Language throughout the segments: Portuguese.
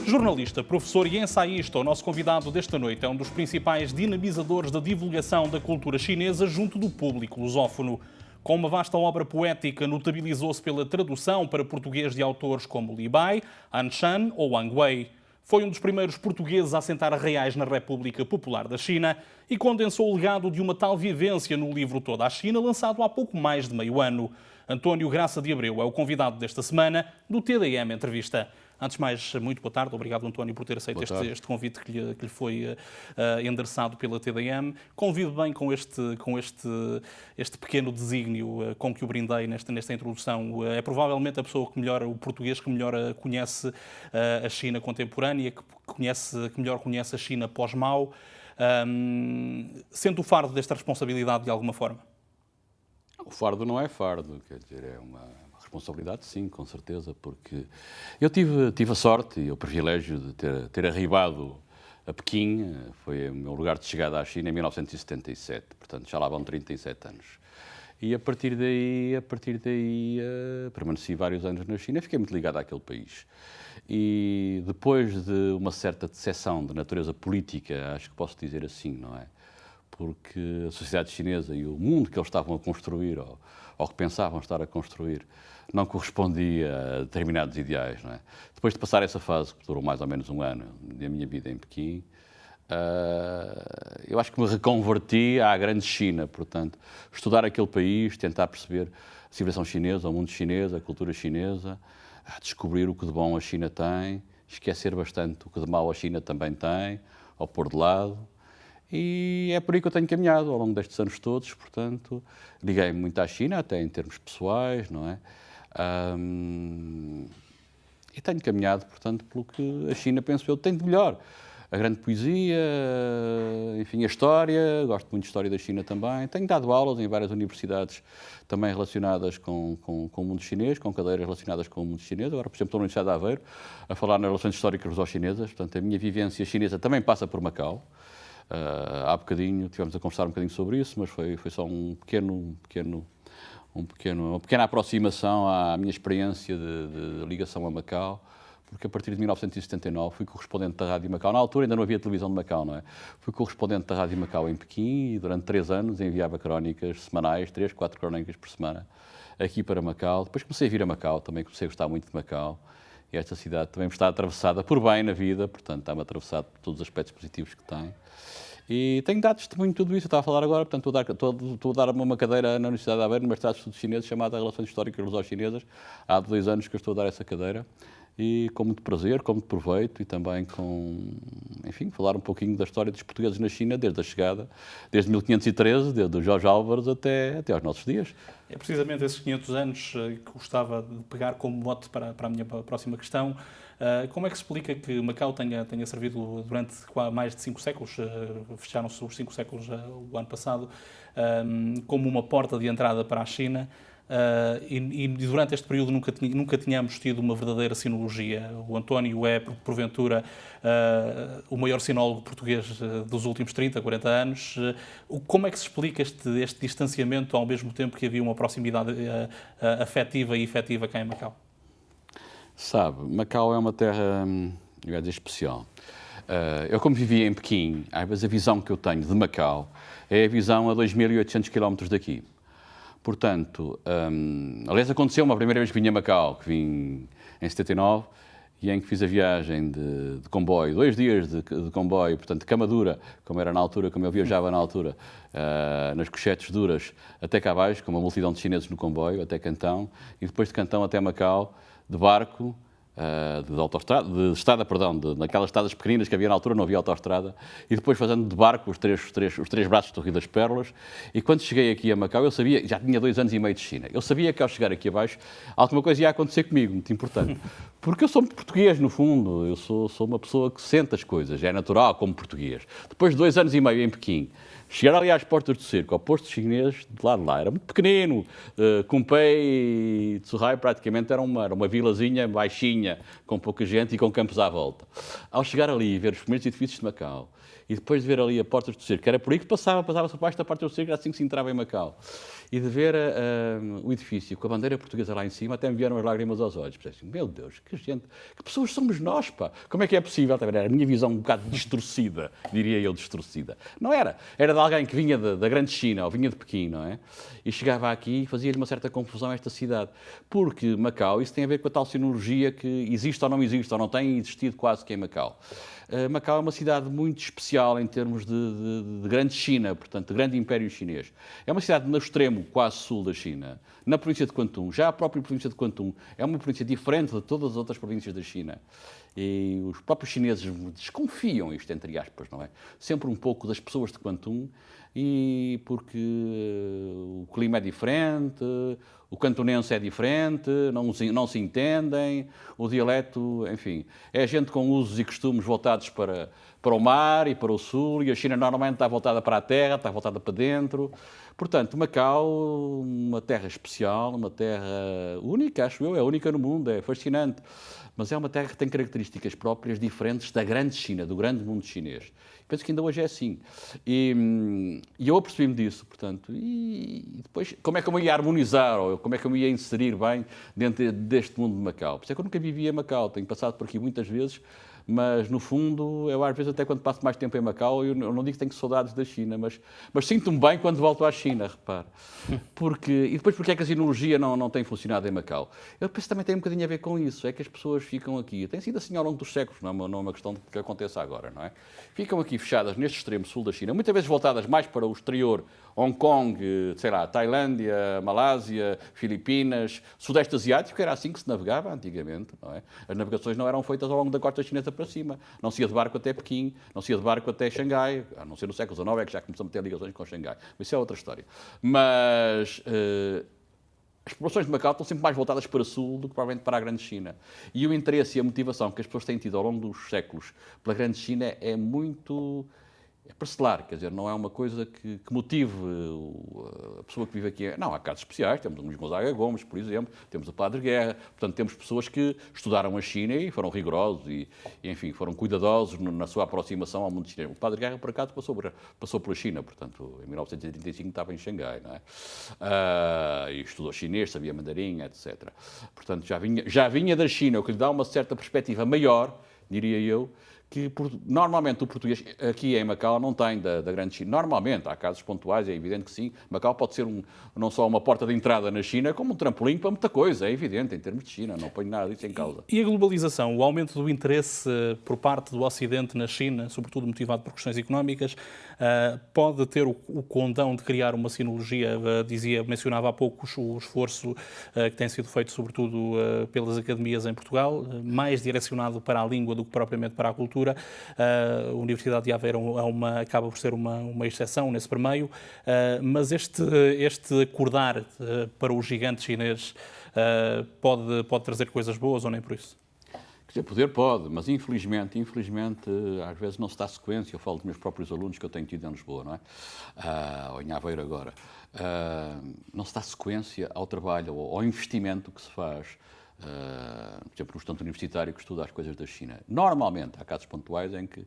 Jornalista, professor e ensaísta, o nosso convidado desta noite é um dos principais dinamizadores da divulgação da cultura chinesa junto do público lusófono. Com uma vasta obra poética, notabilizou-se pela tradução para português de autores como Li Bai, Han Shan ou Wang Wei. Foi um dos primeiros portugueses a assentar arraiais na República Popular da China e condensou o legado de uma tal vivência no livro Toda a China, lançado há pouco mais de meio ano. António Graça de Abreu é o convidado desta semana do TDM Entrevista. Antes de mais, muito boa tarde. Obrigado, António, por ter aceito este convite que lhe foi endereçado pela TDM. Convido bem com este pequeno desígnio com que o brindei nesta introdução. É provavelmente a pessoa que melhor, o português que melhor conhece a China contemporânea, que melhor conhece a China pós-Mao. Sente o fardo desta responsabilidade de alguma forma? O fardo não é fardo, quer dizer, é uma responsabilidade, sim, com certeza, porque eu tive a sorte e o privilégio de ter arribado a Pequim. Foi o meu lugar de chegada à China em 1977, portanto já lá vão 37 anos. E a partir daí permaneci vários anos na China, fiquei muito ligado àquele país. E depois de uma certa decepção de natureza política, acho que posso dizer assim, não é? Porque a sociedade chinesa e o mundo que eles estavam a construir, ou que pensavam estar a construir, não correspondia a determinados ideais, não é? Depois de passar essa fase, que durou mais ou menos um ano da minha vida em Pequim, eu acho que me reconverti à grande China, portanto, estudar aquele país, tentar perceber a civilização chinesa, o mundo chinês, a cultura chinesa, descobrir o que de bom a China tem, esquecer bastante o que de mau a China também tem, ou pôr de lado. E é por aí que eu tenho caminhado ao longo destes anos todos, portanto, liguei-me muito à China, até em termos pessoais, não é? E tenho caminhado, portanto, pelo que a China, penso eu, tem de melhor. A grande poesia, enfim, a história, gosto muito de história da China também. Tenho dado aulas em várias universidades também relacionadas com o mundo chinês, com cadeiras relacionadas com o mundo chinês. Agora, por exemplo, estou na Universidade de Aveiro a falar nas relações históricas luso-chinesas, portanto, a minha vivência chinesa também passa por Macau. Há bocadinho tivemos a conversar um bocadinho sobre isso, mas foi só uma pequena aproximação à minha experiência de ligação a Macau, porque a partir de 1979 fui correspondente da Rádio Macau. Na altura ainda não havia televisão de Macau, não é? Fui correspondente da Rádio Macau em Pequim e durante 3 anos enviava crónicas semanais, 3, 4 crónicas por semana, aqui para Macau. Depois comecei a vir a Macau, também comecei a gostar muito de Macau. E esta cidade também me está atravessada por bem na vida, portanto está-me atravessado por todos os aspectos positivos que tem. E tenho dado testemunho de tudo isso. Eu estava a falar agora, portanto estou a dar uma cadeira na Universidade de Aveiro, no mestrado de Estudos Chineses, chamada Relações Históricas Luso-Chinesas. Há 2 anos que eu estou a dar essa cadeira. E com muito prazer, com muito proveito e também enfim, falar um pouquinho da história dos portugueses na China, desde a chegada, desde 1513, desde o Jorge Álvares até aos nossos dias. É precisamente esses 500 anos que gostava de pegar como mote para a minha próxima questão. Como é que se explica que Macau tenha servido durante mais de 5 séculos, fecharam-se os 5 séculos o ano passado, como uma porta de entrada para a China? E durante este período nunca tínhamos tido uma verdadeira sinologia. O António é, porventura, o maior sinólogo português dos últimos 30, 40 anos. Como é que se explica este distanciamento ao mesmo tempo que havia uma proximidade afetiva e efetiva cá em Macau? Sabe, Macau é uma terra, eu ia dizer, especial. Eu, como vivia em Pequim, às vezes a visão que eu tenho de Macau é a visão a 2.800 km daqui. Portanto, aliás, aconteceu uma primeira vez que vim a Macau, que vim em 79, e em que fiz a viagem de comboio, 2 dias de comboio, portanto, de cama dura, como era na altura, como eu viajava na altura, nas cochetes duras, até cá abaixo, com uma multidão de chineses no comboio, até Cantão, e depois de Cantão até Macau, de barco, de estrada, perdão, naquelas estradas pequeninas que havia na altura, não havia autoestrada, e depois fazendo de barco os três braços do Rio das Pérolas. E quando cheguei aqui a Macau, eu sabia, já tinha 2 anos e meio de China, eu sabia que ao chegar aqui abaixo, alguma coisa ia acontecer comigo, muito importante. Porque eu sou português, no fundo, eu sou uma pessoa que sente as coisas, é natural como português. Depois de 2 anos e meio em Pequim, chegar ali às portas do cerco, ao posto chinês, de lá, era muito pequenino. Kumpei e Tsuhai praticamente era uma vilazinha baixinha, com pouca gente e com campos à volta. Ao chegar ali e ver os primeiros edifícios de Macau, e depois de ver ali a portas do cerco, que era por aí que passava-se abaixo da porta do cerco, assim que se entrava em Macau. e de ver o edifício com a bandeira portuguesa lá em cima, até me vieram as lágrimas aos olhos. Pensei assim, meu Deus, que gente, que pessoas somos nós, pá. Como é que é possível? Era a minha visão um bocado distorcida, diria eu, distorcida. Não era. Era de alguém que vinha da grande China, ou vinha de Pequim, não é? E chegava aqui e fazia-lhe uma certa confusão a esta cidade. Porque Macau, isso tem a ver com a tal sinologia que existe ou não tem existido quase que em Macau. Macau é uma cidade muito especial em termos de grande China, portanto, de grande império chinês. É uma cidade no extremo quase sul da China, na província de Quantum. Já a própria província de Quantum é uma província diferente de todas as outras províncias da China. E os próprios chineses desconfiam, isto entre aspas, não é? Sempre um pouco das pessoas de Quantum, e porque o clima é diferente, o cantonense é diferente, não se entendem, o dialeto, enfim, é gente com usos e costumes voltados para o mar e para o sul, e a China normalmente está voltada para a terra, está voltada para dentro. Portanto, Macau, uma terra especial, uma terra única, acho eu, é única no mundo, é fascinante. Mas é uma terra que tem características próprias diferentes da grande China, do grande mundo chinês. Penso que ainda hoje é assim. E eu apercebi-me disso, portanto. E depois, como é que eu me ia harmonizar, ou como é que eu me ia inserir bem dentro deste mundo de Macau? Por isso é que eu nunca vivi em Macau, tenho passado por aqui muitas vezes, mas no fundo, eu às vezes até quando passo mais tempo em Macau, eu não digo que tenho saudades da China, mas sinto-me bem quando volto à China, repare. E depois porque é que a sinologia não tem funcionado em Macau? Eu penso que também tem um bocadinho a ver com isso, é que as pessoas ficam aqui, tem sido assim ao longo dos séculos, não é uma questão que aconteça agora, não é? Ficam aqui fechadas neste extremo sul da China, muitas vezes voltadas mais para o exterior, Hong Kong, sei lá, Tailândia, Malásia, Filipinas, Sudeste Asiático, era assim que se navegava antigamente, não é? As navegações não eram feitas ao longo da costa chinesa para cima, não se ia de barco até Pequim, não se ia de barco até Xangai, a não ser no século XIX é que já começamos a ter ligações com Xangai, mas isso é outra história. Mas as populações de Macau estão sempre mais voltadas para o sul do que provavelmente para a grande China. E o interesse e a motivação que as pessoas têm tido ao longo dos séculos pela grande China é muito... é parcelar, quer dizer, não é uma coisa que motive a pessoa que vive aqui. Não, há casos especiais, temos o Luís Gonzaga Gomes, por exemplo, temos o Padre Guerra, portanto, temos pessoas que estudaram a China e foram rigorosos e enfim, foram cuidadosos na sua aproximação ao mundo chinês. O Padre Guerra, por acaso, passou pela China, portanto, em 1985 estava em Xangai, não é? E estudou chinês, sabia mandarim, etc. Portanto, já vinha da China, o que lhe dá uma certa perspectiva maior, diria eu, que normalmente o português aqui em Macau não tem da grande China. Normalmente, há casos pontuais, é evidente que sim. Macau pode ser não só uma porta de entrada na China, como um trampolim para muita coisa, é evidente, em termos de China, não ponho nada disso em causa. E a globalização, o aumento do interesse por parte do Ocidente na China, sobretudo motivado por questões económicas, pode ter o condão de criar uma sinologia, mencionava há pouco o esforço que tem sido feito sobretudo pelas academias em Portugal, mais direcionado para a língua do que propriamente para a cultura. A Universidade de Aveiro acaba por ser uma exceção nesse permeio, mas este acordar para o gigante chinês pode trazer coisas boas ou nem por isso? Quer dizer, poder pode, mas infelizmente, às vezes não se dá sequência. Eu falo dos meus próprios alunos que eu tenho tido em Lisboa, não é? Ou em Aveiro agora. Não se dá sequência ao trabalho, ao investimento que se faz. Por exemplo, no estudante universitário que estuda as coisas da China. Normalmente, há casos pontuais em que...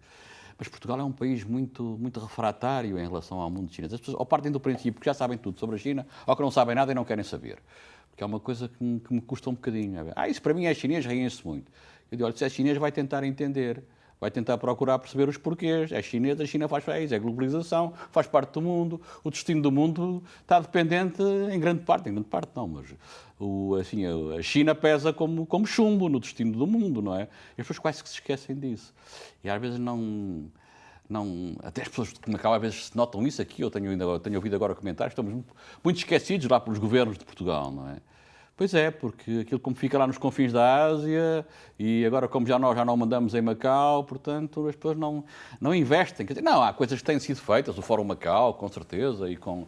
Mas Portugal é um país muito refratário em relação ao mundo chinês. As pessoas ou partem do princípio que já sabem tudo sobre a China, ou que não sabem nada e não querem saber. Porque é uma coisa que me custa um bocadinho. Isso para mim é chinês, riem-se muito. Eu digo, olha, se é chinês vai tentar entender, vai tentar procurar perceber os porquês. É chinês, a China faz isso, é globalização, faz parte do mundo, o destino do mundo está dependente em grande parte não, mas a China pesa como chumbo no destino do mundo, não é? E as pessoas quase que se esquecem disso. E às vezes até as pessoas de Macau às vezes notam isso aqui, eu tenho ouvido agora comentários, estamos muito esquecidos lá pelos governos de Portugal, não é? Pois é, porque aquilo como fica lá nos confins da Ásia e agora como nós já não mandamos em Macau, portanto as pessoas não investem. Quer dizer, não, há coisas que têm sido feitas, o Fórum Macau, com certeza, e com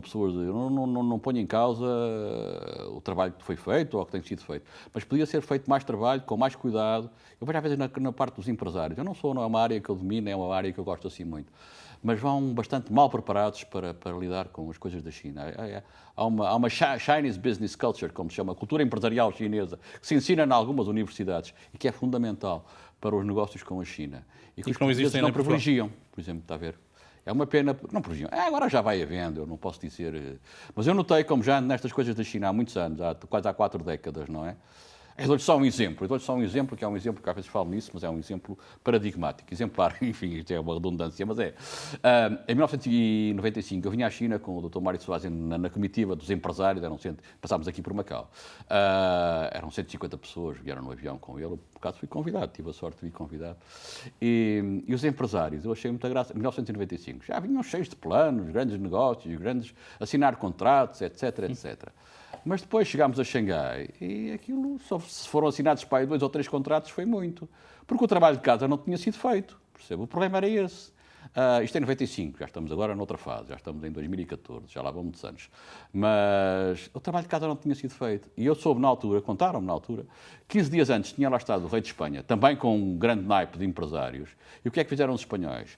pessoas... Eu não ponho em causa o trabalho que foi feito ou o que tem sido feito, mas podia ser feito mais trabalho, com mais cuidado. Eu vejo às vezes na parte dos empresários. Eu não é uma área que eu domino, é uma área que eu gosto assim muito. Mas vão bastante mal preparados para lidar com as coisas da China. Há uma Chinese Business Culture, como se chama, a cultura empresarial chinesa, que se ensina em algumas universidades e que é fundamental para os negócios com a China. E que os portugueses não privilegiam, por exemplo, está a ver? É uma pena, não previam. Agora já vai havendo, eu não posso dizer. Mas eu notei, como já ando nestas coisas da China há muitos anos, quase há 4 décadas, não é? Eu dou-lhe só um exemplo, que é um exemplo que às vezes falo nisso, mas é um exemplo paradigmático, exemplar, enfim, isto é uma redundância, mas é. Em 1995 eu vinha à China com o Dr. Mário Soares na comitiva dos empresários, passámos aqui por Macau. Eram 150 pessoas, vieram no avião com ele, por acaso fui convidado, tive a sorte de vir convidado. E os empresários, eu achei muita graça, em 1995, já vinham cheios de planos, grandes negócios, assinar contratos, etc, etc. Mas depois chegámos a Xangai e aquilo, só se foram assinados para aí 2 ou 3 contratos, foi muito. Porque o trabalho de casa não tinha sido feito, percebe? O problema era esse. Isto é 95, já estamos agora noutra fase, já estamos em 2014, já lá vão muitos anos. Mas o trabalho de casa não tinha sido feito. E eu soube na altura, contaram-me na altura, 15 dias antes tinha lá estado o rei de Espanha, também com um grande naipe de empresários. E o que é que fizeram os espanhóis?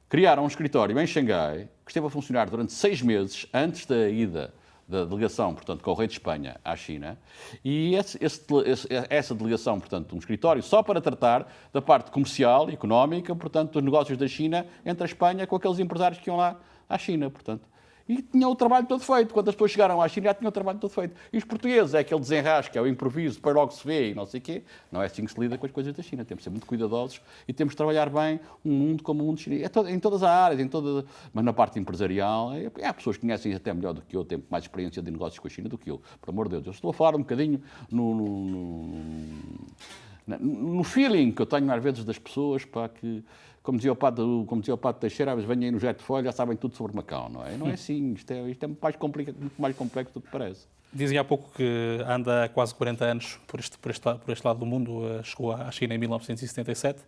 Criaram um escritório em Xangai, que esteve a funcionar durante 6 meses antes da ida da delegação, portanto, com o rei de Espanha à China, e essa delegação, portanto, um escritório só para tratar da parte comercial e económica, portanto, dos negócios da China entre a Espanha com aqueles empresários que iam lá à China, portanto. E tinham o trabalho todo feito. Quando as pessoas chegaram à China, já tinham o trabalho todo feito. E os portugueses, é aquele desenrasque, é o improviso, depois logo se vê e não sei o quê. Não é assim que se lida com as coisas da China. Temos de ser muito cuidadosos e temos de trabalhar bem um mundo como o mundo chinês. Em todas as áreas, mas na parte empresarial, há pessoas que conhecem até melhor do que eu, têm mais experiência de negócios com a China do que eu. Por amor de Deus. Eu estou a falar um bocadinho no feeling que eu tenho às vezes das pessoas, para que, como dizia o Padre Teixeira, às vezes venham aí no jet de folha, já sabem tudo sobre Macau, não é? Não é assim, isto é muito mais complexo do que parece. Dizia há pouco que anda há quase 40 anos por este lado do mundo, chegou à China em 1977,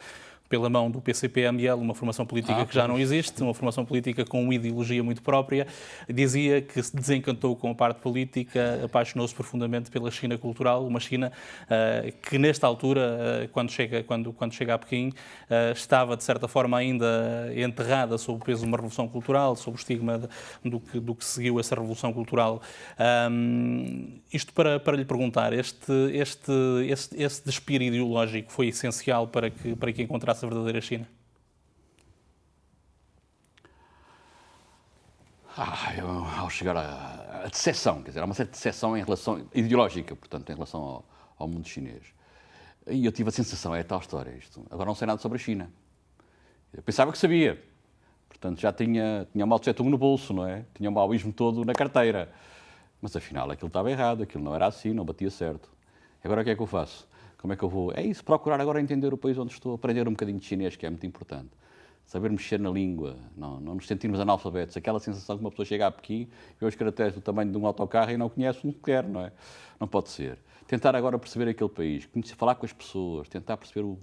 pela mão do PCP-ML, uma formação política que já não existe, uma formação política com uma ideologia muito própria. Dizia que se desencantou com a parte política, apaixonou-se profundamente pela China cultural, uma China que nesta altura, quando chega a Pequim, estava de certa forma ainda enterrada sob o peso de uma revolução cultural, sob o estigma do que seguiu essa revolução cultural. Isto para lhe perguntar, esse despir ideológico foi essencial para que encontrasse a verdadeira China? Ao chegar à decepção, quer dizer, há uma certa decepção ideológica, portanto, em relação ao mundo chinês. E eu tive a sensação, é tal história isto, agora não sei nada sobre a China. Eu pensava que sabia, portanto, já tinha o Mao Tse-tung no bolso, não é? Tinha o maoísmo todo na carteira. Mas afinal aquilo estava errado, aquilo não era assim, não batia certo. Agora o que é que eu faço? Como é que eu vou? É isso, procurar agora entender o país onde estou, aprender um bocadinho de chinês, que é muito importante. Saber mexer na língua, não nos sentirmos analfabetos. Aquela sensação que uma pessoa chega a Pequim, vê os caracteres do tamanho de um autocarro e não conhece um sequer, não é? Não pode ser. Tentar agora perceber aquele país, falar com as pessoas, tentar perceber o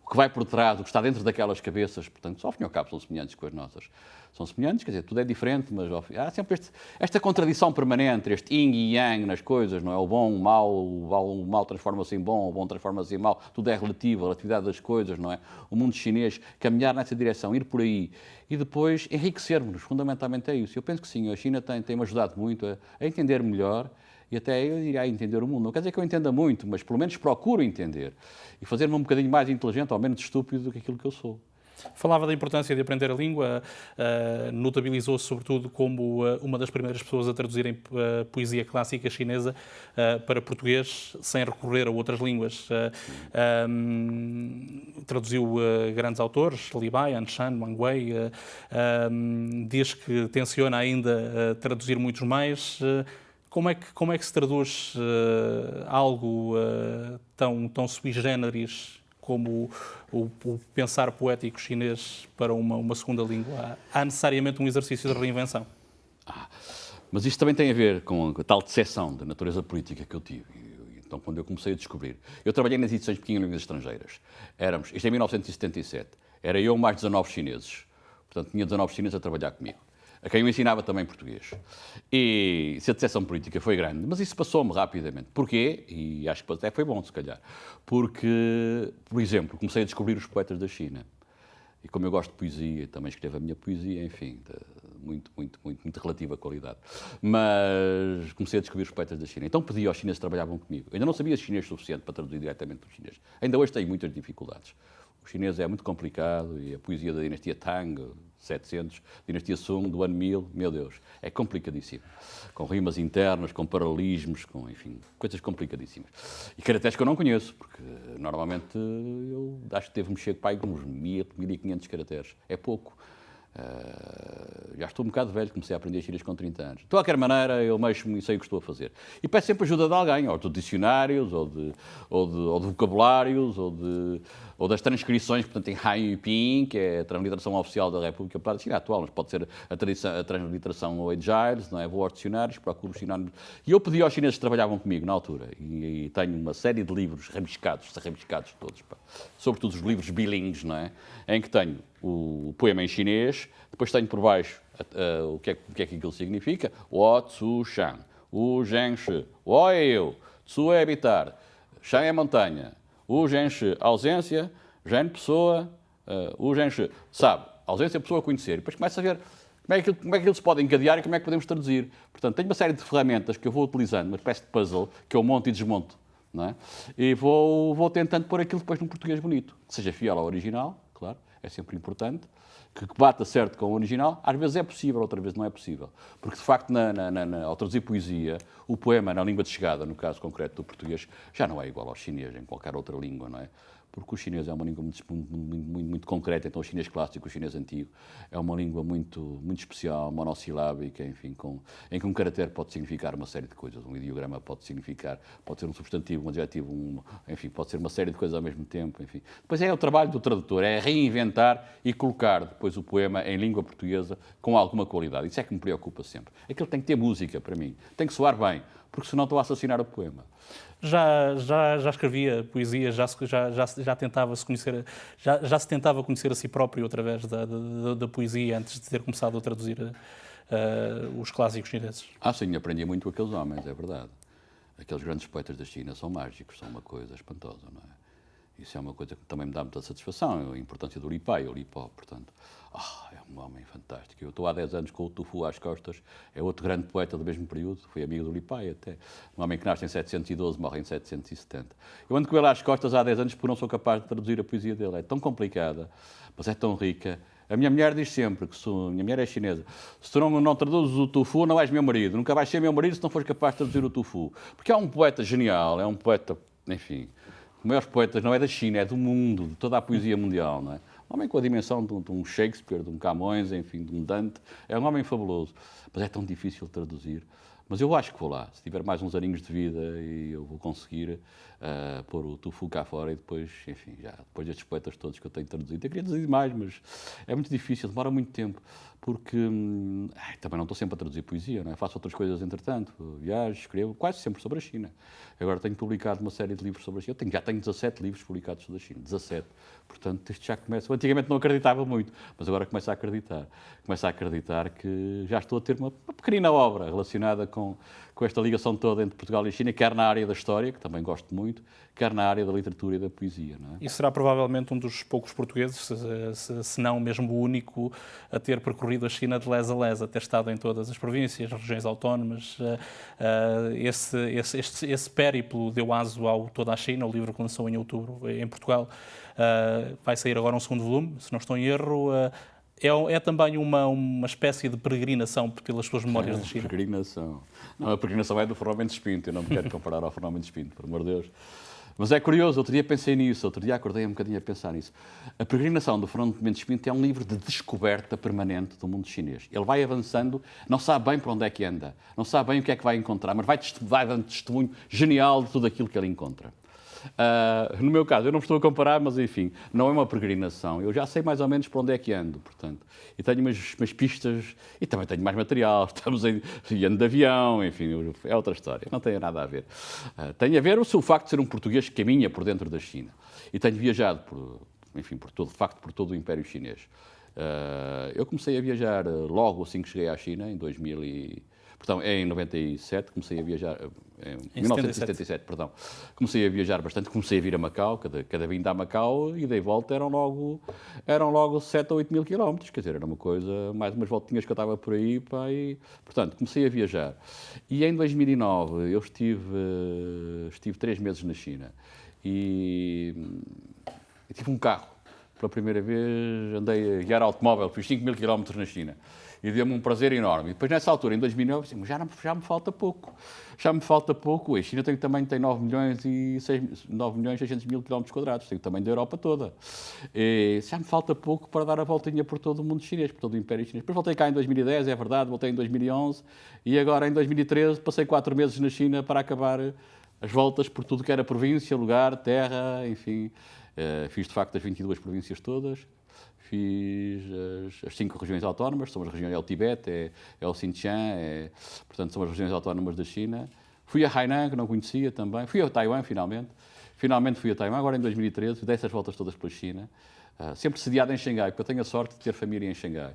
que vai por trás, o que está dentro daquelas cabeças, portanto, só ao fim e ao cabo são semelhantes com as nossas. São semelhantes, quer dizer, tudo é diferente, mas há sempre esta contradição permanente, este yin e yang nas coisas, não é? O bom, o mal transforma-se em bom, o bom transforma-se em mal, tudo é relativo, a relatividade das coisas, não é? O mundo chinês, caminhar nessa direção, ir por aí e depois enriquecermos-nos, fundamentalmente é isso. Eu penso que sim, a China tem-me ajudado muito a entender melhor e até eu diria a entender o mundo. Não quer dizer que eu entenda muito, mas pelo menos procuro entender e fazer-me um bocadinho mais inteligente ou menos estúpido do que aquilo que eu sou. Falava da importância de aprender a língua, notabilizou-se sobretudo como uma das primeiras pessoas a traduzirem poesia clássica chinesa para português sem recorrer a outras línguas. Traduziu grandes autores, Li Bai, An Shan, Wang Wei, diz que tenciona ainda traduzir muitos mais. Como é que se traduz algo tão sui generis como o pensar poético chinês para uma segunda língua? Há necessariamente um exercício de reinvenção. Mas isto também tem a ver com a tal decepção de natureza política que eu tive. Então, quando eu comecei a descobrir... Eu trabalhei nas edições de Pequim em línguas estrangeiras. Isto é 1977. Era eu mais 19 chineses. Portanto, tinha 19 chineses a trabalhar comigo, a quem eu ensinava também português. E se a decepção política foi grande, mas isso passou-me rapidamente. Porquê? E acho que até foi bom, se calhar. Porque, por exemplo, comecei a descobrir os poetas da China. E como eu gosto de poesia, também escrevo a minha poesia, enfim, muito relativa qualidade. Mas comecei a descobrir os poetas da China. Então pedi aos chineses que trabalhavam comigo. Eu ainda não sabia chinês suficiente para traduzir diretamente para o chinês. Ainda hoje tenho muitas dificuldades. O chinês é muito complicado e a poesia da dinastia Tang, 700, dinastia Sung, do ano 1000, meu Deus, é complicadíssimo. Com rimas internas, com paralelismos, com, enfim, coisas complicadíssimas. E caracteres que eu não conheço, porque normalmente eu acho que devo mexer para aí com uns 1000, 1500 caracteres. É pouco. Já estou um bocado velho, comecei a aprender chinês com 30 anos. De qualquer maneira, eu mexo-me e sei o que estou a fazer. E peço sempre ajuda de alguém, ou de dicionários, ou de vocabulários, ou das transcrições, portanto, em Han Yuping, que é a transliteração oficial da República Popular da China atual, mas pode ser a transliteração Wei Giles, não é? Vou aos dicionários, procuro os sinónimos. E eu pedi aos chineses que trabalhavam comigo na altura, e tenho uma série de livros rabiscados todos, pá. Sobretudo os livros bilíngues, não é? Em que tenho o poema em chinês, depois tenho por baixo o que é que aquilo significa, Wo, Tsu, Shan, Wu, Zheng, Shi, Wo é eu, Tsu é habitar, Shan é montanha, Wu, Zheng, Shi, ausência, Zhen, pessoa, Wu, Zheng, Shi, sabe, ausência, pessoa, conhecer. E depois começa a ver como é que eles se podem encadear e como é que podemos traduzir. Portanto, tenho uma série de ferramentas que eu vou utilizando, uma espécie de puzzle, que eu monto e desmonto, não é? E vou tentando pôr aquilo depois num português bonito, que seja fiel ao original, claro, é sempre importante, que bata certo com o original. Às vezes é possível, outras vezes não é possível. Porque, de facto, ao traduzir poesia, o poema na língua de chegada, no caso concreto do português, já não é igual ao chinês, em qualquer outra língua, não é? Porque o chinês é uma língua muito concreta, então o chinês clássico, o chinês antigo, é uma língua muito especial, monossilábica, enfim, em que um caractere pode significar uma série de coisas. Um ideograma pode ser um substantivo, um adjetivo, enfim, pode ser uma série de coisas ao mesmo tempo, enfim. Depois é o trabalho do tradutor, é reinventar e colocar depois o poema em língua portuguesa com alguma qualidade. Isso é que me preocupa sempre. Aquilo tem que ter música, para mim, tem que soar bem, porque senão estou a assassinar o poema. Já escrevia poesia, já tentava se conhecer, já se tentava conhecer a si próprio através da poesia antes de ter começado a traduzir os clássicos chineses. Sim, aprendi muito com aqueles homens, é verdade. Aqueles grandes poetas da China são mágicos, são uma coisa espantosa, não é? Isso é uma coisa que também me dá muita satisfação, a importância do Li Pai, o Li Po, portanto. É um homem fantástico. Eu estou há 10 anos com o Tu Fu às costas, é outro grande poeta do mesmo período, foi amigo do Li Pai até. Um homem que nasce em 712, morre em 770. Eu ando com ele às costas há 10 anos porque não sou capaz de traduzir a poesia dele. É tão complicada, mas é tão rica. A minha mulher diz sempre, a minha mulher é chinesa, se tu não traduzes o Tu Fu, não és meu marido. Nunca vais ser meu marido se não fores capaz de traduzir o Tu Fu. Porque é um poeta genial, é um poeta, enfim, os maiores poetas não é da China, é do mundo, de toda a poesia mundial, não é? Um homem com a dimensão de um Shakespeare, de um Camões, enfim, de um Dante. É um homem fabuloso, mas é tão difícil de traduzir. Mas eu acho que vou lá. Se tiver mais uns aninhos de vida, e eu vou conseguir pôr o Tu Fu cá fora e depois, enfim, depois destes poetas todos que eu tenho traduzido. Eu queria traduzir mais, mas é muito difícil, demora muito tempo, porque também não estou sempre a traduzir poesia, não é? Faço outras coisas entretanto, viajo, escrevo, quase sempre sobre a China. Agora tenho publicado uma série de livros sobre a China. Já tenho 17 livros publicados sobre a China, 17. Portanto, isto já começa. Antigamente não acreditava muito, mas agora começo a acreditar. Começo a acreditar que já estou a ter uma pequenina obra relacionada com esta ligação toda entre Portugal e China, quer na área da história, que também gosto muito, quer na área da literatura e da poesia. Não é? E será provavelmente um dos poucos portugueses, se não mesmo o único, a ter percorrido a China de les a les, a ter estado em todas as províncias, regiões autónomas. Esse périplo deu aso ao Toda a China, o livro que lançou em outubro em Portugal. Vai sair agora um segundo volume, se não estou em erro. É também uma espécie de peregrinação pelas suas memórias de China. Peregrinação. Não, a peregrinação é do Fernão Mendes Pinto, eu não me quero comparar ao Fernão Mendes Pinto, por amor de Deus. Mas é curioso, outro dia pensei nisso, outro dia acordei um bocadinho a pensar nisso. A peregrinação do Fernão Mendes Pinto é um livro de descoberta permanente do mundo chinês. Ele vai avançando, não sabe bem para onde é que anda, não sabe bem o que é que vai encontrar, mas vai dando testemunho genial de tudo aquilo que ele encontra. No meu caso, eu não estou a comparar, mas enfim, não é uma peregrinação. Eu já sei mais ou menos para onde é que ando, portanto. E tenho umas pistas, e também tenho mais material. Ando de avião, enfim, é outra história. Não tem nada a ver. Tem a ver o facto de ser um português que caminha por dentro da China. E tenho viajado, por todo o Império Chinês. Eu comecei a viajar logo assim que cheguei à China, em 2000 Portanto, em 97, comecei a viajar, em 1977, perdão, comecei a viajar bastante, comecei a vir a Macau, cada vinda a Macau, ida e volta eram logo 7 ou 8 mil quilómetros, quer dizer, era uma coisa, mais umas voltinhas que eu estava por aí, pá, e, portanto, comecei a viajar. E em 2009 eu estive 3 meses na China e tive um carro. pela primeira vez, andei a guiar automóvel, fiz 5.000 km na China. E deu-me um prazer enorme. E depois, nessa altura, em 2009, assim, já me falta pouco. Já me falta pouco. A China também tem 9 milhões e 600 mil quilómetros quadrados. Tem o tamanho da Europa toda. E já me falta pouco para dar a voltinha por todo o mundo chinês, por todo o Império Chinês. Depois voltei cá em 2010, é verdade, voltei em 2011. E agora, em 2013, passei 4 meses na China para acabar as voltas por tudo que era província, lugar, terra, enfim. Fiz, de facto, as 22 províncias todas. Fiz as 5 regiões autónomas, são as regiões, é o Tibete, é o Xinjiang, portanto, são as regiões autónomas da China. Fui a Hainan, que não conhecia também. Fui a Taiwan, finalmente. Finalmente fui a Taiwan, agora em 2013, dei essas voltas todas pela China. Sempre sediado em Xangai, porque eu tenho a sorte de ter família em Xangai.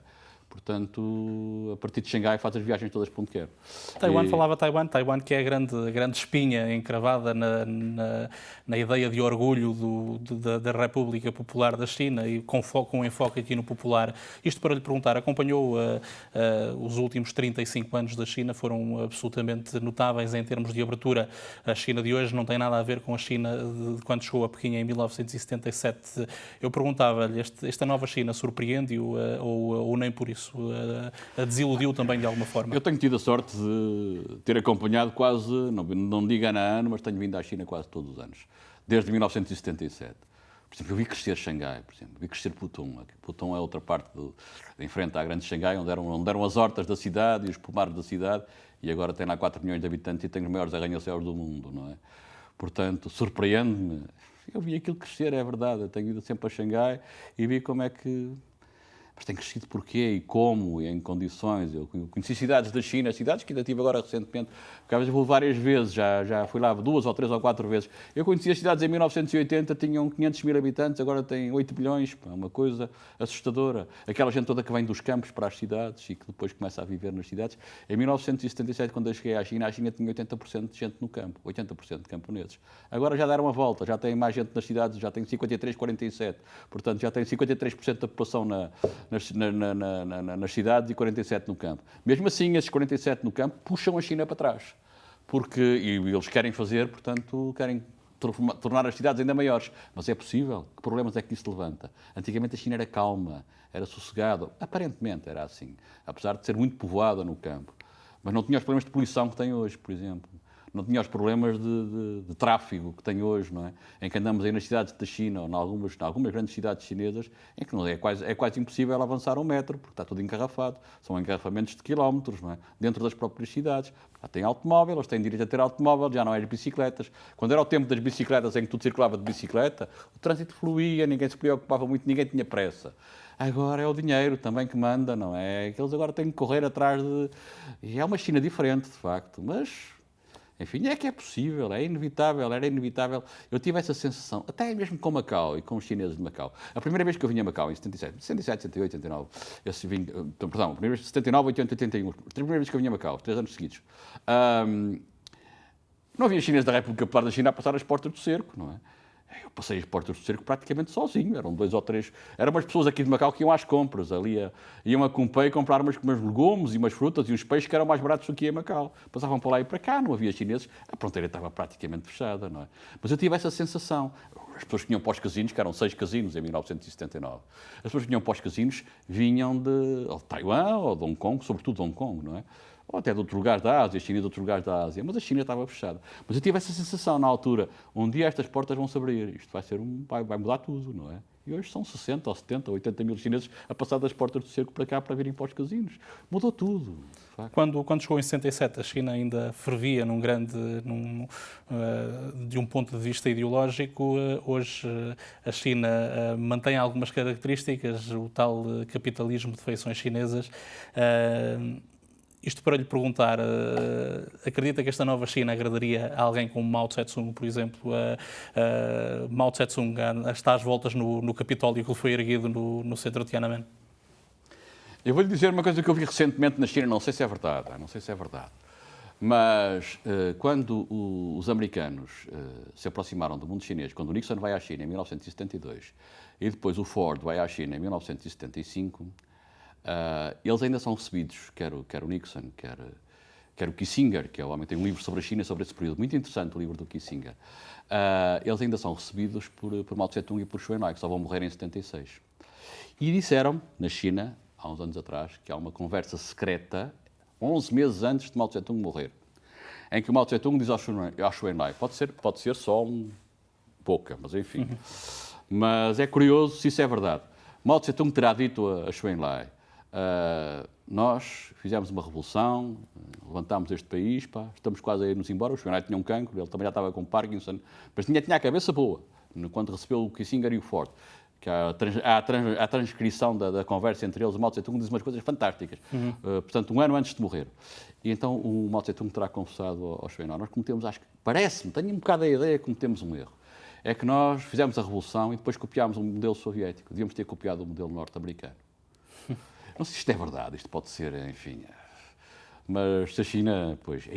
Portanto, a partir de Xangai faço as viagens todas para onde quero. Taiwan, falava Taiwan que é a grande espinha encravada na ideia de orgulho da República Popular da China e com um enfoque aqui no popular. Isto para lhe perguntar, acompanhou os últimos 35 anos da China, foram absolutamente notáveis em termos de abertura. A China de hoje não tem nada a ver com a China de quando chegou a Pequim em 1977. Eu perguntava-lhe, esta nova China surpreende-o ou nem por isso? A desiludiu também de alguma forma? Eu tenho tido a sorte de ter acompanhado quase, não digo ano a ano, mas tenho vindo à China quase todos os anos, desde 1977. Por exemplo, eu vi crescer Xangai, por exemplo, vi crescer Pudong. Pudong é outra parte, em frente à grande Xangai, onde eram as hortas da cidade e os pomares da cidade, e agora tem lá 4 milhões de habitantes e tem os maiores arranha-céus do mundo, não é? Portanto, surpreende-me. Eu vi aquilo crescer, é verdade. Eu tenho ido sempre a Xangai e vi como é que... Mas tem crescido porquê e como e em condições. Eu conheci cidades da China, cidades que ainda tive agora recentemente, porque às vezes vou várias vezes, já fui lá 2 ou 3 ou 4 vezes. Eu conheci as cidades em 1980, tinham 500 mil habitantes, agora têm 8 bilhões, é uma coisa assustadora. Aquela gente toda que vem dos campos para as cidades e que depois começa a viver nas cidades. Em 1977, quando eu cheguei à China tinha 80% de gente no campo, 80% de camponeses. Agora já deram a volta, já tem mais gente nas cidades, já tem 53, 47. Portanto, já tem 53% da população nas cidades e 47 no campo. Mesmo assim, esses 47 no campo puxam a China para trás. E eles querem fazer, portanto, querem tornar as cidades ainda maiores. Mas é possível? Que problemas é que isso levanta? Antigamente a China era calma, era sossegada. Aparentemente era assim. Apesar de ser muito povoada no campo. Mas não tinha os problemas de poluição que tem hoje, por exemplo. Não tinha os problemas de tráfego que tem hoje, não é? Em que andamos aí nas cidades da China ou em algumas grandes cidades chinesas, em que não é quase impossível avançar um metro, porque está tudo engarrafado. São engarrafamentos de quilómetros, não é? Dentro das próprias cidades. Já têm automóvel, eles têm direito a ter automóvel, já não é as bicicletas. Quando era o tempo das bicicletas, em que tudo circulava de bicicleta, o trânsito fluía, ninguém se preocupava muito, ninguém tinha pressa. Agora é o dinheiro também que manda, não é? Que eles agora têm que correr atrás de... E é uma China diferente, de facto, mas... Enfim, é que é possível, é inevitável, era inevitável. Eu tive essa sensação, até mesmo com Macau e com os chineses de Macau. A primeira vez que eu vim a Macau, em 77, 78, 79, perdão, a primeira vez, 79, 80, 81, a primeira vez que eu vim a Macau, 3 anos seguidos, não havia chineses da República Popular da China a passar as portas do cerco, não é? Eu passei as portas do cerco praticamente sozinho, eram 2 ou 3... Eram umas pessoas aqui de Macau que iam às compras, iam a Cumpei comprar umas legumes e umas frutas e uns peixes que eram mais baratos do que em Macau. Passavam para lá e para cá, não havia chineses, a fronteira estava praticamente fechada, não é? Mas eu tive essa sensação. As pessoas que vinham para os casinos, que eram 6 casinos em 1979, as pessoas que vinham para os casinos vinham de Taiwan ou de Hong Kong, sobretudo de Hong Kong, não é? Ou até de outros lugares da Ásia, a China de outros lugares da Ásia, mas a China estava fechada. Mas eu tive essa sensação na altura, um dia estas portas vão se abrir, isto vai mudar tudo, não é? E hoje são 60 ou 70 ou 80 mil chineses a passar das portas do cerco para cá para virem para os casinos. Mudou tudo. Quando chegou em 67, a China ainda fervia de um ponto de vista ideológico. Hoje a China mantém algumas características, o tal capitalismo de feições chinesas. Isto para lhe perguntar, acredita que esta nova China agradaria a alguém como Mao Tse-tung, por exemplo? Mao Tse-tung está às voltas no Capitólio que foi erguido no centro de Tiananmen? Eu vou-lhe dizer uma coisa que eu vi recentemente na China, não sei se é verdade, mas quando os americanos se aproximaram do mundo chinês, quando o Nixon vai à China em 1972 e depois o Ford vai à China em 1975, eles ainda são recebidos, quer o Nixon, que era o Kissinger, que é o homem que tem um livro sobre a China, sobre esse período. Muito interessante o livro do Kissinger. Eles ainda são recebidos por Mao Tse-tung e por Chou En-lai, que só vão morrer em 76. E disseram, na China, há uns anos atrás, que há uma conversa secreta, 11 meses antes de Mao Tse-tung morrer, em que o Mao Tse-tung diz ao Chou En-lai, pode ser só pouca, mas enfim. Mas é curioso se isso é verdade. Mao Tse-tung terá dito a Chou En-lai, nós fizemos uma revolução, levantámos este país, estamos quase a ir-nos embora. O Chou En-lai tinha um cancro, ele também já estava com Parkinson, mas tinha a cabeça boa, quando recebeu o Kissinger e o Ford. Que há a transcrição da conversa entre eles, o Mao Tse-tung diz umas coisas fantásticas. Portanto, um ano antes de morrer. E então o Mao Tse-tung terá confessado ao Chou En-lai, nós cometemos, acho que, parece-me, tenho um bocado a ideia que cometemos um erro. É que nós fizemos a revolução e depois copiámos um modelo soviético. Devíamos ter copiado o modelo norte-americano. Não sei se isto é verdade, isto pode ser, enfim. Mas se a China, pois,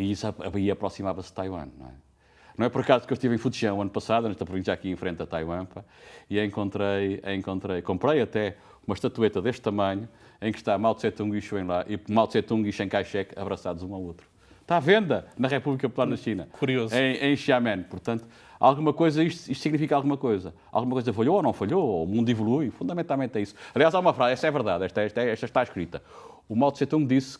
aí aproximava-se de Taiwan, não é? Não é por acaso que eu estive em Fujian o ano passado, nesta província aqui em frente a Taiwan, e comprei até uma estatueta deste tamanho, em que está Mao Tse-tung e Chou En-lai, e Mao Tse-tung e Chiang Kai-shek abraçados um ao outro. Está à venda na República Popular da China. Curioso. Em Xiamen. Portanto, alguma coisa, isto significa alguma coisa. Alguma coisa falhou ou não falhou, ou o mundo evolui. Fundamentalmente é isso. Aliás, há uma frase, essa é verdade, esta está escrita. O Mao Tse-tung disse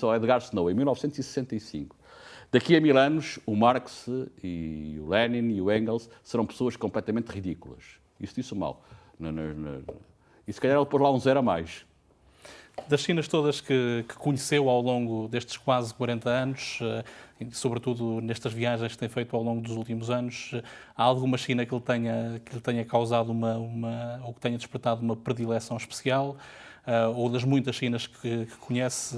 ao Edgar Snow, em 1965, daqui a 1000 anos, o Marx e o Lenin e o Engels serão pessoas completamente ridículas. Isso disse o Mao. E se calhar ele pôs lá um zero a mais. Das Chinas todas que conheceu ao longo destes quase 40 anos, sobretudo nestas viagens que tem feito ao longo dos últimos anos, há alguma China que lhe tenha causado ou que tenha despertado uma predileção especial? Ou das muitas Chinas que conhece,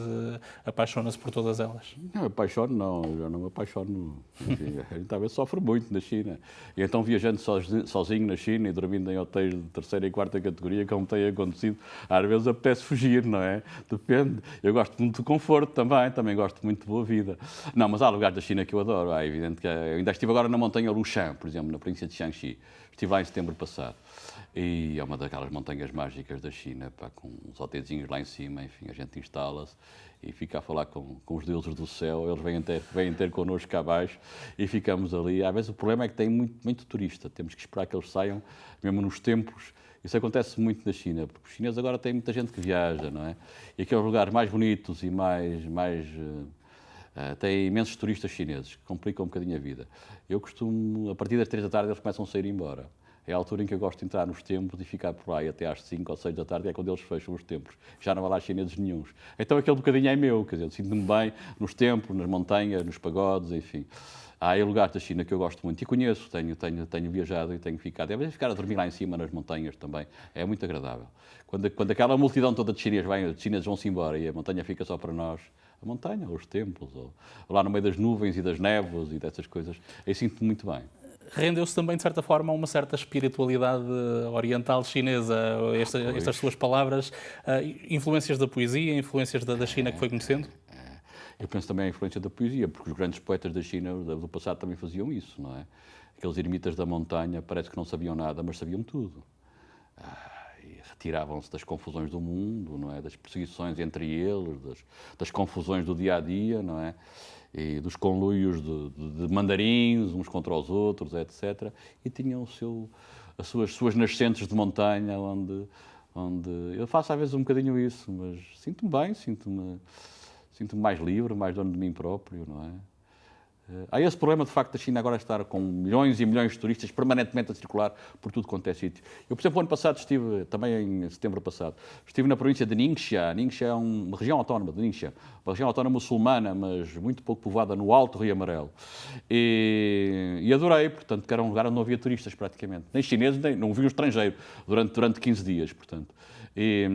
apaixona-se por todas elas? Não, apaixono não, eu já não me apaixono. Enfim, a gente talvez sofre muito na China. E então viajando sozinho na China e dormindo em hotéis de terceira e quarta categoria, como tem acontecido, às vezes apetece fugir, não é? Depende. Eu gosto muito de conforto também gosto muito de boa vida. Não, mas há lugares da China que eu adoro. É evidente que eu ainda estive agora na montanha Lushan, por exemplo, na província de Jiangxi. Estive lá em setembro passado. E é uma daquelas montanhas mágicas da China, com uns hotelzinhos lá em cima, enfim, a gente instala-se e fica a falar com os deuses do céu, eles vêm ter connosco cá abaixo e ficamos ali. Às vezes o problema é que tem muito turista, temos que esperar que eles saiam, mesmo nos templos. Isso acontece muito na China, porque os chineses agora têm muita gente que viaja, não é? E aqueles lugares mais bonitos e têm imensos turistas chineses, que complicam um bocadinho a vida. Eu costumo, a partir das 3 da tarde, eles começam a sair embora. É a altura em que eu gosto de entrar nos templos e ficar por lá até às 5 ou 6 da tarde, é quando eles fecham os templos. Já não há lá chineses nenhuns. Então aquele bocadinho é meu, quer dizer, sinto-me bem nos templos, nas montanhas, nos pagodes, enfim. Há aí lugares da China que eu gosto muito e conheço, tenho viajado e tenho ficado. É ficar a dormir lá em cima nas montanhas também, é muito agradável. Quando aquela multidão toda de chineses vão-se embora e a montanha fica só para nós, a montanha, ou os templos, ou lá no meio das nuvens e das névoas e dessas coisas, aí sinto-me muito bem. Rendeu-se também, de certa forma, a uma certa espiritualidade oriental chinesa, estas suas palavras, influências da poesia, influências da China que foi conhecendo? Eu penso também a influência da poesia, porque os grandes poetas da China do passado também faziam isso, não é? Aqueles eremitas da montanha parece que não sabiam nada, mas sabiam tudo. E retiravam-se das confusões do mundo, não é? Das perseguições entre eles, das confusões do dia-a-dia, não é? E dos conluios de mandarins uns contra os outros, etc. E tinham as suas nascentes de montanha, onde eu faço às vezes um bocadinho isso, mas sinto-me bem, sinto-me mais livre, mais dono de mim próprio, não é? Há esse problema, de facto, da China agora estar com milhões e milhões de turistas permanentemente a circular por tudo quanto é sítio. Eu, por exemplo, o ano passado estive, também em setembro passado, estive na província de Ningxia. Ningxia é uma região autónoma de Ningxia, uma região autónoma muçulmana, mas muito pouco povoada no Alto Rio Amarelo. E adorei, portanto, que era um lugar onde não havia turistas praticamente. Nem chineses, nem não havia um estrangeiro durante 15 dias, portanto. E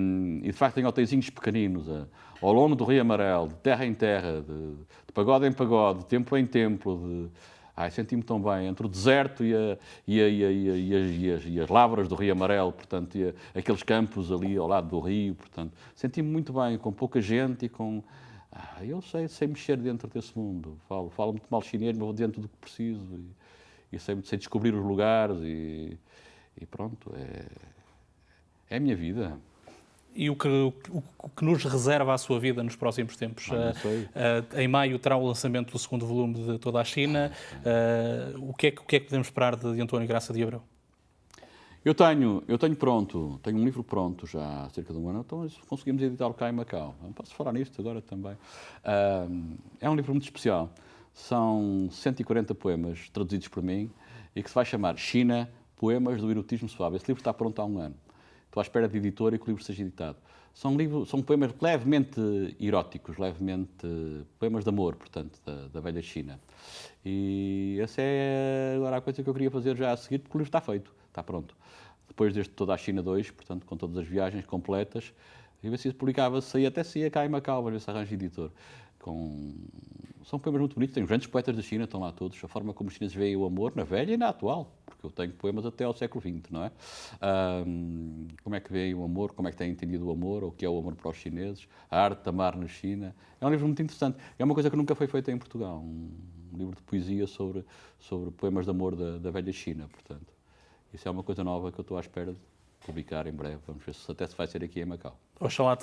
de facto tem hotéisinhos pequeninos ao longo do Rio Amarelo, de terra em terra, de pagode em pagode, de templo em templo. Senti-me tão bem entre o deserto e as lavras do Rio Amarelo, portanto, e aqueles campos ali ao lado do rio, portanto, senti-me muito bem, com pouca gente e com... eu sei mexer dentro desse mundo. Falo muito mal chinês, mas vou dentro do que preciso e sei descobrir os lugares e pronto, é a minha vida. E o que nos reserva a sua vida nos próximos tempos? Em maio terá o lançamento do segundo volume de Toda a China. O que é que podemos esperar de António Graça de Abreu? Eu tenho um livro pronto já há cerca de um ano, então conseguimos editá-lo cá em Macau. Posso falar nisto agora também. É um livro muito especial. São 140 poemas traduzidos por mim e que se vai chamar China, Poemas do Erotismo Suave. Esse livro está pronto há um ano. Estou à espera de editor e que o livro seja editado. São poemas levemente eróticos, poemas de amor, portanto, da velha China. E essa é agora a coisa que eu queria fazer já a seguir, porque o livro está feito, está pronto. Depois deste Toda a China 2, portanto, com todas as viagens completas, e ver se publicava, até saía cá em Macau, para ver se arranja editor. São poemas muito bonitos, tenho grandes poetas da China, estão lá todos, a forma como os chineses veem o amor na velha e na atual, porque eu tenho poemas até ao século XX, não é? Como é que veem o amor, como é que têm entendido o amor, o que é o amor para os chineses, a arte de amar na China. É um livro muito interessante, é uma coisa que nunca foi feita em Portugal, um livro de poesia sobre poemas de amor da velha China, portanto. Isso é uma coisa nova que eu estou à espera de publicar em breve. Vamos ver se até se vai ser aqui em Macau. Oxalá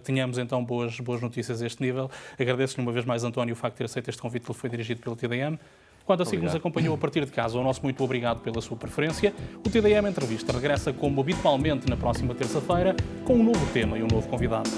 tenhamos então boas notícias a este nível. Agradeço-lhe uma vez mais, António, o facto de ter aceito este convite que lhe foi dirigido pelo TDM. Quanto a si que nos acompanhou a partir de casa, o nosso muito obrigado pela sua preferência. O TDM Entrevista regressa como habitualmente na próxima terça-feira com um novo tema e um novo convidado.